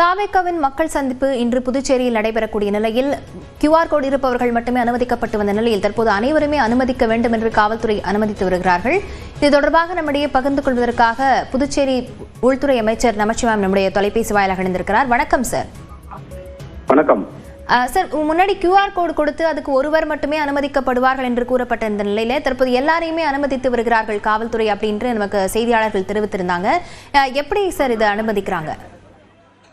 தாவேகாவின் மக்கள் சந்திப்பு இன்று புதுச்சேரியில் நடைபெறக்கூடிய நிலையில் QR கோட் இருப்பவர்கள் மட்டுமே அனுமதிக்கப்பட்டு வந்த நிலையில் தற்போது அனைவருமே அனுமதிக்க வேண்டும் என்று காவல்துறை அனுமதித்து வருகிறார்கள். இது தொடர்பாக நம்முடைய பகிர்ந்து கொள்வதற்காக புதுச்சேரி உள்துறை அமைச்சர் நமச்சிவாயம் நம்முடைய தொலைபேசி வாயிலாக இணைந்திருக்கிறார். வணக்கம் சார். வணக்கம் சார். முன்னாடி QR கோடு கொடுத்து அதுக்கு ஒருவர் மட்டுமே அனுமதிக்கப்படுவார்கள் என்று கூறப்பட்ட இந்த நிலையில தற்போது எல்லாரையுமே அனுமதித்து வருகிறார்கள் காவல்துறை அப்படின்னு நமக்கு செய்தியாளர்கள் தெரிவித்திருந்தாங்க. எப்படி சார் இதை அனுமதிக்கிறாங்க?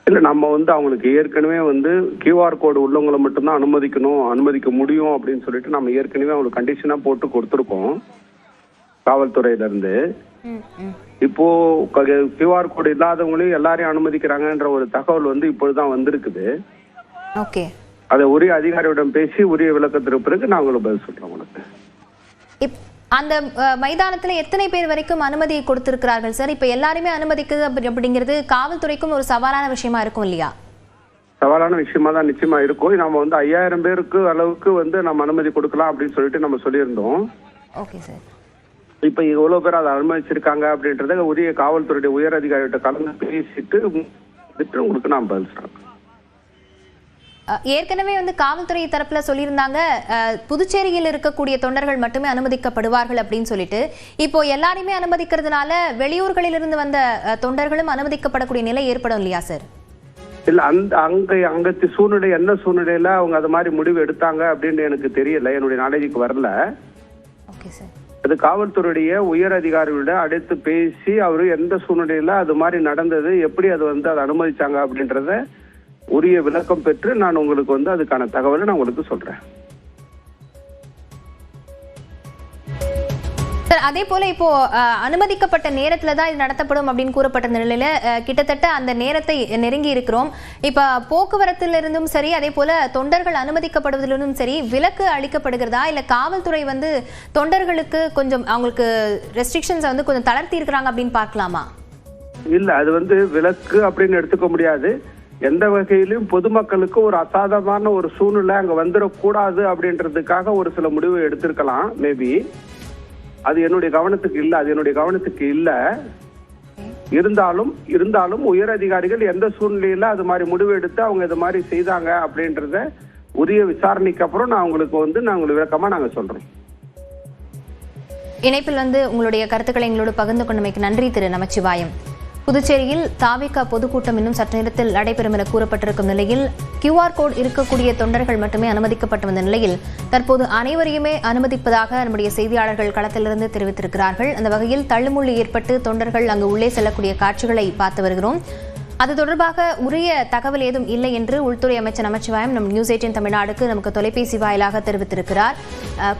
இல்ல, நம்ம அவங்களுக்கு ஏற்கனவே QR கோடு உள்ளவங்களை மட்டும்தான் அனுமதிக்க முடியும் அப்படின்னு சொல்லிட்டு நம்ம ஏற்கனவே அவங்களுக்கு கண்டிஷனா போட்டு கொடுத்துருக்கோம் காவல்துறையில இருந்து. இப்போ QR கோடு இல்லாதவங்களையும் எல்லாரையும் அனுமதிக்கிறாங்கன்ற ஒரு தகவல் இப்பொழுதுதான் வந்திருக்குது. ஓகே, அதை உரிய அதிகாரியிடம் பேசி உரிய விளக்கத்திற்கு பிறகு நான் உங்களுக்கு பதில் சொல்றேன். உங்களுக்கு அந்த மைதானத்துல எத்தனை பேர் வரைக்கும் அனுமதி கொடுத்திருக்கிறார்கள் சார்? இப்ப எல்லாருமே அனுமதிக்குது அப்படிங்கிறது காவல்துறைக்கும் ஒரு சவாலான விஷயமா இருக்கும் இல்லையா? சவாலான விஷயமா தான் நிச்சயமா இருக்கும். நம்ம 5000 பேருக்கு அளவுக்கு நம்ம அனுமதி கொடுக்கலாம் அப்படின்னு சொல்லிட்டு நம்ம சொல்லியிருந்தோம். Okay sir. இப்ப எவ்வளவு பேர் அதை அனுமதிச்சிருக்காங்க அப்படின்றத உரிய காவல்துறையுடைய உயர் அதிகாரிகிட்ட கலந்து பேசிட்டு உங்களுக்கு நான் பதில் சொல்றேன். ஏற்கனவே காவல்துறை தரப்புல சொல்லியிருந்தாங்க புதுச்சேரியில் இருக்கக்கூடிய தொண்டர்கள் மட்டுமே அனுமதிக்கப்படுவார்கள் அப்படின்னு சொல்லிட்டு, இப்போ எல்லாரையுமே அனுமதிக்கிறதுனால வெளியூர்களிலிருந்து வந்த தொண்டர்களும் அனுமதிக்கப்படக்கூடிய நிலை ஏற்படும் இல்லையா சார்? இல்ல, அங்கத்து சூழ்நிலை என்ன சூழ்நிலையில அவங்க அது மாதிரி முடிவு எடுத்தாங்க அப்படின்னு எனக்கு தெரியல, என்னுடைய நாலேஜுக்கு வரல. Okay sir. அது காவல்துறையுடைய உயர் அதிகாரியோட அடுத்து பேசி அவரு எந்த சூழ்நிலையில அது மாதிரி நடந்தது, எப்படி அது அதை அனுமதிச்சாங்க அப்படின்றத உரிய விளக்கம் பெற்று நான் உங்களுக்கு அதுக்கான தகவலை நான் உங்களுக்கு சொல்றேன். அதே போல இப்போ அனுமதிக்கப்பட்ட நேரத்துல தான் இது நடத்தப்படும் அப்படின்னு கூறப்பட்ட நிலையில கிட்டத்தட்ட அந்த நேரத்தை நெருங்கி இருக்கிறோம். இப்ப போக்குவரத்திலிருந்தும் சரி, அதே போல தொண்டர்கள் அனுமதிக்கப்படுவதிலிருந்தும் சரி விலக்கு அளிக்கப்படுகிறதா, இல்ல காவல்துறை தொண்டர்களுக்கு கொஞ்சம் அவங்களுக்கு ரெஸ்ட்ரிக்ஷன்ஸ் கொஞ்சம் தளர்த்தி இருக்கிறாங்க அப்படின்னு பார்க்கலாமா? இல்ல, அது விலக்கு அப்படின்னு எடுத்துக்க முடியாது. எந்த வகையிலும் பொதுமக்களுக்கு ஒரு அசாதாரணமான ஒரு சூழ்நிலை அங்க வந்துடக்கூடாது அப்படின்றதுக்காக ஒரு சில முடிவு எடுத்திருக்கலாம். மேபி அது என்னுடைய கவனத்துக்கு இல்ல. இருந்தாலும் உயர் அதிகாரிகள் எந்த சூழ்நிலையில அது மாதிரி முடிவு எடுத்து அவங்க இது மாதிரி செய்தாங்க அப்படின்றத உரிய விசாரணைக்கு அப்புறம் நான் உங்களுக்கு உங்களுக்கு விளக்கமா நாங்க சொல்றோம். இணைப்பில் உங்களுடைய கருத்துக்களை எங்களோடு பகிர்ந்து கொண்டமைக்கு நன்றி திரு நமச்சிவாயம். புதுச்சேரியில் தாவேகா பொதுக்கூட்டம் இன்னும் சற்று நேரத்தில் நடைபெறும் என கூறப்பட்டிருக்கும் நிலையில் QR கோட் இருக்கக்கூடிய தொண்டர்கள் மட்டுமே அனுமதிக்கப்பட்டு வந்த நிலையில் தற்போது அனைவரையுமே அனுமதிப்பதாக நம்முடைய செய்தியாளர்கள் களத்திலிருந்து தெரிவித்திருக்கிறார்கள். அந்த வகையில் தள்ளுமுள்ளு ஏற்பட்டு தொண்டர்கள் அங்கு உள்ளே செல்லக்கூடிய காட்சிகளை பார்த்து வருகிறோம். அது தொடர்பாக உரிய தகவல் ஏதும் இல்லை என்று உள்துறை அமைச்சர் நமச்சிவாயம் நம் நியூஸ் 18 தமிழ்நாடுக்கு நமக்கு தொலைபேசி வாயிலாக தெரிவித்திருக்கிறார்.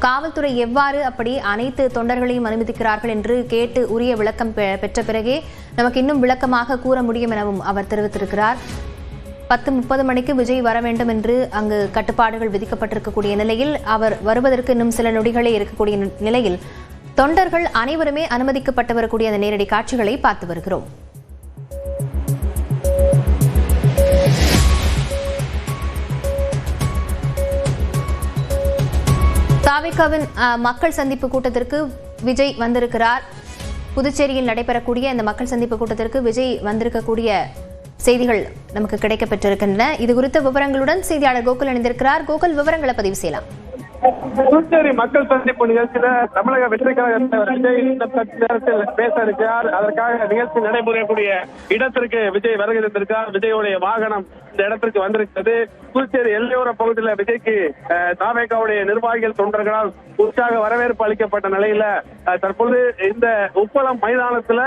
காவல்துறை எவ்வாறு அப்படி அனைத்து தொண்டர்களையும் அனுமதிக்கிறார்கள் என்று கேட்டு உரிய விளக்கம் பெற்ற பிறகே நமக்கு இன்னும் விளக்கமாக கூற முடியும் எனவும் அவர் தெரிவித்திருக்கிறார். 10:30 மணிக்கு விஜய் வர வேண்டும் என்று அங்கு கட்டுப்பாடுகள் விதிக்கப்பட்டிருக்கக்கூடிய நிலையில் அவர் வருவதற்கு இன்னும் சில நொடிகளே இருக்கக்கூடிய நிலையில் தொண்டர்கள் அனைவருமே அனுமதிக்கப்பட்டு வரக்கூடிய அந்த நேரடி காட்சிகளை பார்த்து வருகிறோம். தாவேகாவின் மக்கள் சந்திப்பு கூட்டத்திற்கு விஜய் வந்திருக்கிறார். புதுச்சேரியில் நடைபெறக்கூடிய இந்த மக்கள் சந்திப்பு கூட்டத்திற்கு விஜய் வந்திருக்கக்கூடிய செய்திகள் நமக்கு கிடைக்கப்பெற்றிருக்கின்றன. இது குறித்த விவரங்களுடன் செய்தியாளர் கோகுல் இணைந்திருக்கிறார். கோகுல், விவரங்களை பதிவு செய்யலாம். புதுச்சேரி மக்கள் சந்திப்பு நிகழ்ச்சியில தமிழக வெற்றி கழக விஜய் நேரத்தில் பேச இருக்கிறார். அதற்காக நிகழ்ச்சி நடைபெறக்கூடிய இடத்திற்கு விஜய் வருகை தந்திருக்கிறார். விஜயுடைய வாகனம் இந்த இடத்திற்கு வந்திருக்கிறது. புதுச்சேரி எல்லையோர பகுதியில் விஜய்க்கு தாவேகாவுடைய நிர்வாகிகள் தொண்டர்களால் உற்சாக வரவேற்பு அளிக்கப்பட்ட நிலையில தற்போது இந்த உப்பளம் மைதானத்துல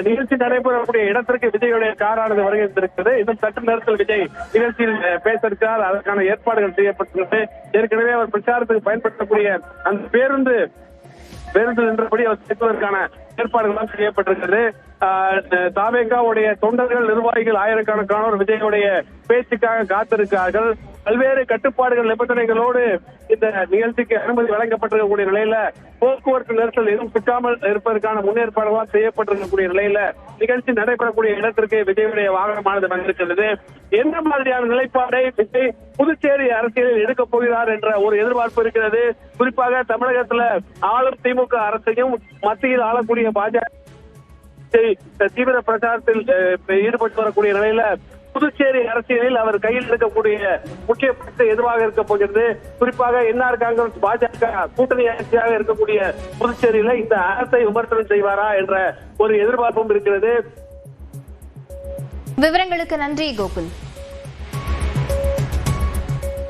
நிகழ்ச்சி நடைபெறக்கூடிய இடத்திற்கு விஜயுடைய காரானது வருகை தந்திருக்கிறது. இன்னும் சற்று நேரத்தில் விஜய் நிகழ்ச்சியில் பேச இருக்கிறார். அதற்கான ஏற்பாடுகள் செய்யப்பட்டுள்ளது. ஏற்கனவே அவர் பிரச்சாரத்துக்கு பயன்படுத்தக்கூடிய அந்த பேருந்து நின்றபடி அவர் செல்வதற்கான ஏற்பாடுகள் செய்யப்பட்டிருக்கிறது. தாவேகாவுடைய தொண்டர்கள் நிர்வாகிகள் ஆயிரக்கணக்கானோர் விஜயுடைய பேச்சுக்காக காத்திருக்கிறார்கள். பல்வேறு கட்டுப்பாடுகள் நிபந்தனைகளோடு இந்த நிகழ்ச்சிக்கு அனுமதி வழங்கப்பட்டிருக்கக்கூடிய நிலையில போக்குவரத்து நெரிசல் எதுவும் சிக்காமல் இருப்பதற்கான முன்னேற்பாடுகள் செய்யப்பட்டிருக்கக்கூடிய நிலையில நிகழ்ச்சி நடைபெறக்கூடிய இடத்திற்கு விஜயுடைய வாகனமானது வந்திருக்கிறது. எந்த மாதிரியான நிலைப்பாடை விஜய் புதுச்சேரி அரசியலில் எடுக்கப் போகிறார் என்ற ஒரு எதிர்பார்ப்பு இருக்கிறது. குறிப்பாக தமிழகத்துல ஆளும் திமுக அரசையும் மத்தியில் ஆளக்கூடிய பாஜக தீவிர பிரச்சாரத்தில் ஈடுபட்டு வரக்கூடிய நிலையில புதுச்சேரி அரசியலில் அவர் கையில் இருக்கக்கூடிய முக்கிய பங்கு எதுவாக இருக்க போகிறது? குறிப்பாக என்ஆர் காங்கிரஸ் பாஜக கூட்டணி ஆட்சியாக இருக்கக்கூடிய புதுச்சேரியில இந்த அரசை விமர்சனம் செய்வாரா என்ற ஒரு எதிர்பார்ப்பும் இருக்கிறது. விவரங்களுக்கு நன்றி கோகுல்.